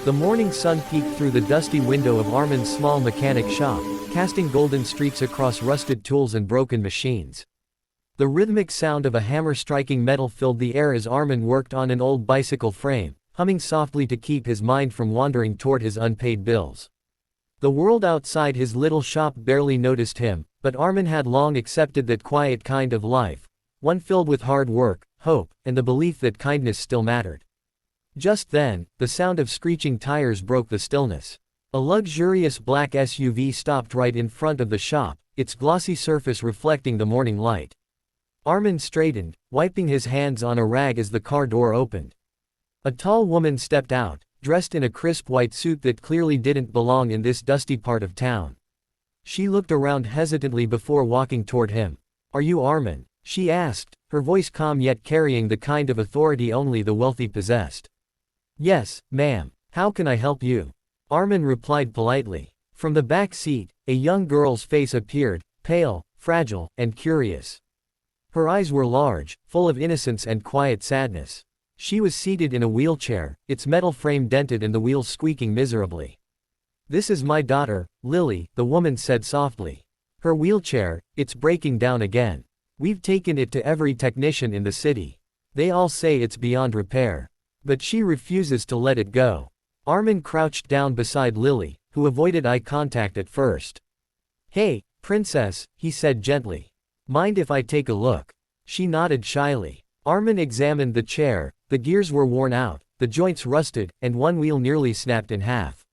The morning sun peeked through the dusty window of Armin's small mechanic shop, casting golden streaks across rusted tools and broken machines. The rhythmic sound of a hammer striking metal filled the air as Armin worked on an old bicycle frame, humming softly to keep his mind from wandering toward his unpaid bills. The world outside his little shop barely noticed him, but Armin had long accepted that quiet kind of life, one filled with hard work, hope, and the belief that kindness still mattered. Just then, the sound of screeching tires broke the stillness. A luxurious black SUV stopped right in front of the shop, its glossy surface reflecting the morning light. Armin straightened, wiping his hands on a rag as the car door opened. A tall woman stepped out, dressed in a crisp white suit that clearly didn't belong in this dusty part of town. She looked around hesitantly before walking toward him. "Are you Armin?" she asked, her voice calm yet carrying the kind of authority only the wealthy possessed. "Yes, ma'am. How can I help you?" Armin replied politely. From the back seat, a young girl's face appeared, pale, fragile, and curious. Her eyes were large, full of innocence and quiet sadness. She was seated in a wheelchair, its metal frame dented and the wheels squeaking miserably. "This is my daughter, Lily," the woman said softly. "Her wheelchair, it's breaking down again. We've taken it to every technician in the city. They all say it's beyond repair. But she refuses to let it go." Armin crouched down beside Lily, who avoided eye contact at first. "Hey, princess," he said gently. "Mind if I take a look?" She nodded shyly. Armin examined the chair. The gears were worn out, the joints rusted, and one wheel nearly snapped in half.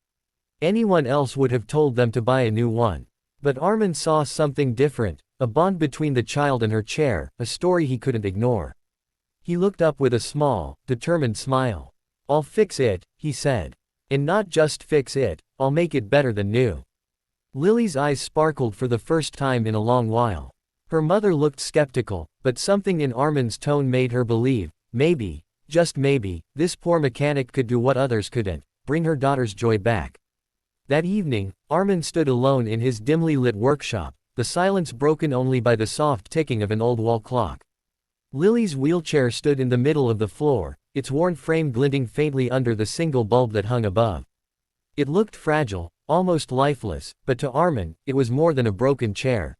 Anyone else would have told them to buy a new one. But Armin saw something different, a bond between the child and her chair, a story he couldn't ignore. He looked up with a small, determined smile. "I'll fix it," he said. "And not just fix it, I'll make it better than new." Lily's eyes sparkled for the first time in a long while. Her mother looked skeptical, but something in Armin's tone made her believe, maybe, just maybe, this poor mechanic could do what others couldn't, bring her daughter's joy back. That evening, Armin stood alone in his dimly lit workshop, the silence broken only by the soft ticking of an old wall clock. Lily's wheelchair stood in the middle of the floor, its worn frame glinting faintly under the single bulb that hung above. It looked fragile, almost lifeless, but to Armin, it was more than a broken chair.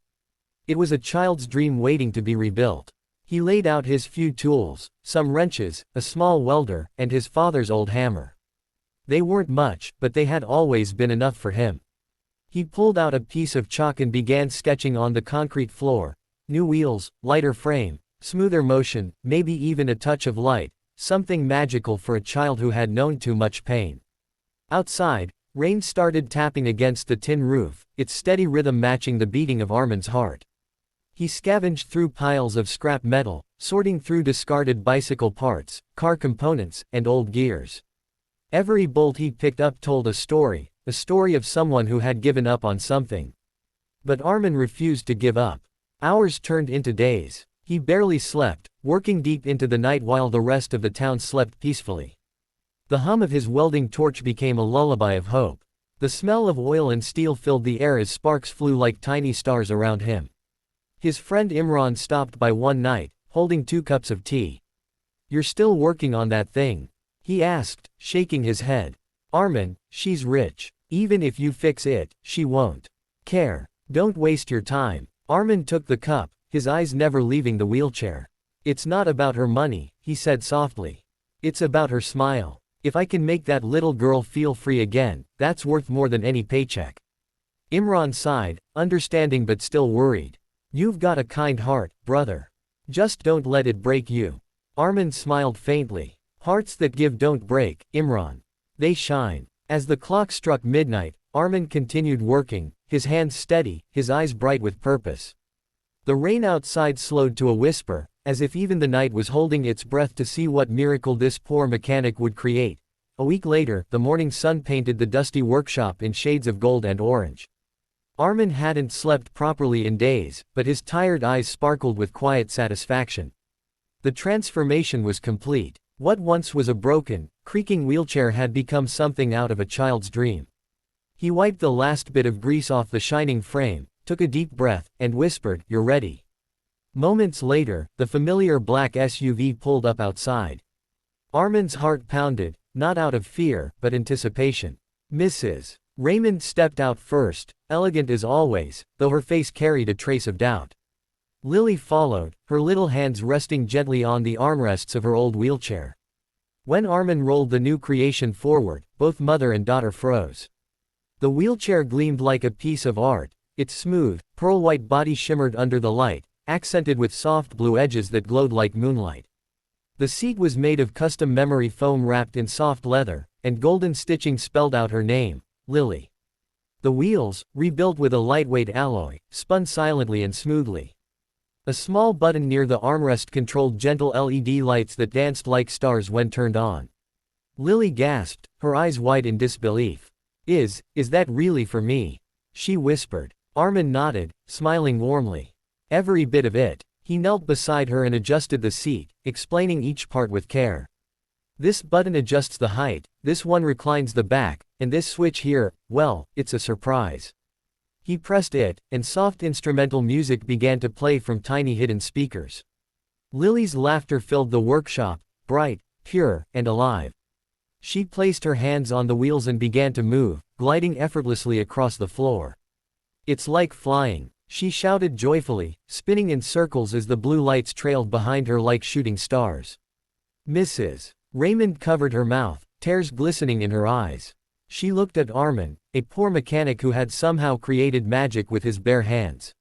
It was a child's dream waiting to be rebuilt. He laid out his few tools, some wrenches, a small welder, and his father's old hammer. They weren't much, but they had always been enough for him. He pulled out a piece of chalk and began sketching on the concrete floor. New wheels, lighter frame, smoother motion, maybe even a touch of light, something magical for a child who had known too much pain. Outside, rain started tapping against the tin roof, its steady rhythm matching the beating of Armin's heart. He scavenged through piles of scrap metal, sorting through discarded bicycle parts, car components, and old gears. Every bolt he picked up told a story of someone who had given up on something. But Armin refused to give up. Hours turned into days. He barely slept, working deep into the night while the rest of the town slept peacefully. The hum of his welding torch became a lullaby of hope. The smell of oil and steel filled the air as sparks flew like tiny stars around him. His friend Imran stopped by one night, holding 2 cups of tea. "You're still working on that thing?" he asked, shaking his head. "Armin, she's rich. Even if you fix it, she won't care. Don't waste your time." Armin took the cup, his eyes never leaving the wheelchair. "It's not about her money," he said softly. "It's about her smile. If I can make that little girl feel free again, that's worth more than any paycheck." Imran sighed, understanding but still worried. "You've got a kind heart, brother. Just don't let it break you." Armin smiled faintly. "Hearts that give don't break, Imran. They shine." As the clock struck midnight, Armin continued working, his hands steady, his eyes bright with purpose. The rain outside slowed to a whisper, as if even the night was holding its breath to see what miracle this poor mechanic would create. A week later, the morning sun painted the dusty workshop in shades of gold and orange. Armin hadn't slept properly in days, but his tired eyes sparkled with quiet satisfaction. The transformation was complete. What once was a broken, creaking wheelchair had become something out of a child's dream. He wiped the last bit of grease off the shining frame, took a deep breath, and whispered, "You're ready." Moments later, the familiar black SUV pulled up outside. Armin's heart pounded, not out of fear, but anticipation. Mrs. Raymond stepped out first, elegant as always, though her face carried a trace of doubt. Lily followed, her little hands resting gently on the armrests of her old wheelchair. When Armin rolled the new creation forward, both mother and daughter froze. The wheelchair gleamed like a piece of art, its smooth, pearl-white body shimmered under the light, accented with soft blue edges that glowed like moonlight. The seat was made of custom memory foam wrapped in soft leather, and golden stitching spelled out her name, Lily. The wheels, rebuilt with a lightweight alloy, spun silently and smoothly. A small button near the armrest controlled gentle LED lights that danced like stars when turned on. Lily gasped, her eyes wide in disbelief. Is that really for me?" she whispered. Armin nodded, smiling warmly. "Every bit of it." He knelt beside her and adjusted the seat, explaining each part with care. "This button adjusts the height, this one reclines the back, and this switch here, well, it's a surprise." He pressed it, and soft instrumental music began to play from tiny hidden speakers. Lily's laughter filled the workshop, bright, pure, and alive. She placed her hands on the wheels and began to move, gliding effortlessly across the floor. "It's like flying," she shouted joyfully, spinning in circles as the blue lights trailed behind her like shooting stars. Mrs. Raymond covered her mouth, tears glistening in her eyes. She looked at Armin, a poor mechanic who had somehow created magic with his bare hands.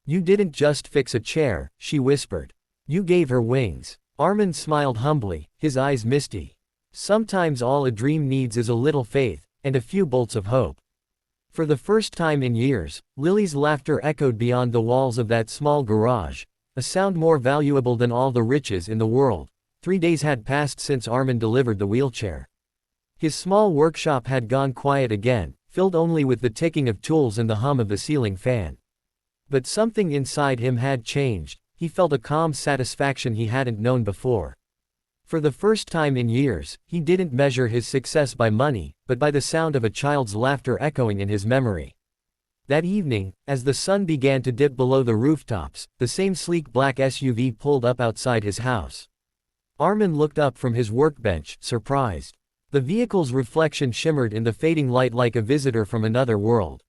"You didn't just fix a chair," she whispered. "You gave her wings." Armin smiled humbly, his eyes misty. Sometimes all a dream needs is a little faith, and a few bolts of hope. For the first time in years, Lily's laughter echoed beyond the walls of that small garage, a sound more valuable than all the riches in the world. 3 days had passed since Armin delivered the wheelchair. His small workshop had gone quiet again, filled only with the ticking of tools and the hum of the ceiling fan. But something inside him had changed. He felt a calm satisfaction he hadn't known before. For the first time in years, he didn't measure his success by money, but by the sound of a child's laughter echoing in his memory. That evening, as the sun began to dip below the rooftops, the same sleek black SUV pulled up outside his house. Armin looked up from his workbench, surprised. The vehicle's reflection shimmered in the fading light like a visitor from another world.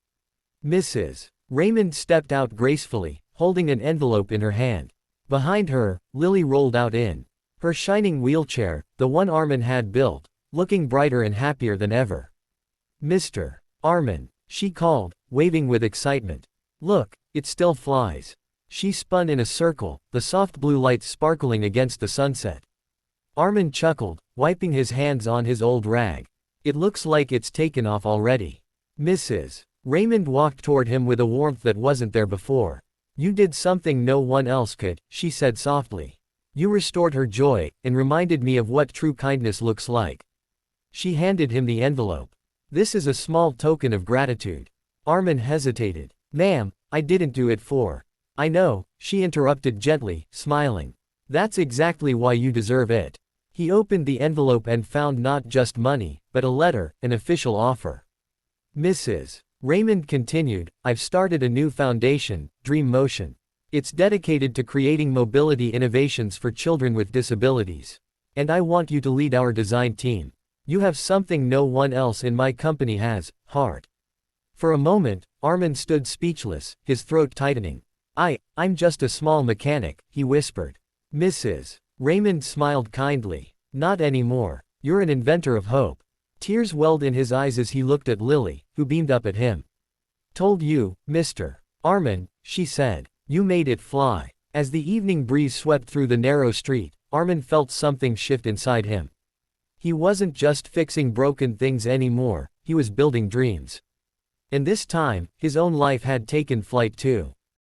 Mrs. Raymond stepped out gracefully, holding an envelope in her hand. Behind her, Lily rolled out in her shining wheelchair, the one Armin had built, looking brighter and happier than ever. "Mr. Armin," she called, waving with excitement. "Look, it still flies." She spun in a circle, the soft blue lights sparkling against the sunset. Armin chuckled, wiping his hands on his old rag. "It looks like it's taken off already." Mrs. Raymond walked toward him with a warmth that wasn't there before. "You did something no one else could," she said softly. "You restored her joy, and reminded me of what true kindness looks like." She handed him the envelope. "This is a small token of gratitude." Armin hesitated. "Ma'am, I didn't do it for." "I know," she interrupted gently, smiling. "That's exactly why you deserve it." He opened the envelope and found not just money, but a letter, an official offer. Mrs. Raymond continued, "I've started a new foundation, Dream Motion. It's dedicated to creating mobility innovations for children with disabilities. And I want you to lead our design team. You have something no one else in my company has, heart." For a moment, Armin stood speechless, his throat tightening. I'm just a small mechanic," he whispered. Mrs. Raymond smiled kindly. "Not anymore. You're an inventor of hope." Tears welled in his eyes as he looked at Lily, who beamed up at him. "Told you, Mr. Armin," she said. "You made it fly." As the evening breeze swept through the narrow street, Armin felt something shift inside him. He wasn't just fixing broken things anymore, he was building dreams. And this time, his own life had taken flight too.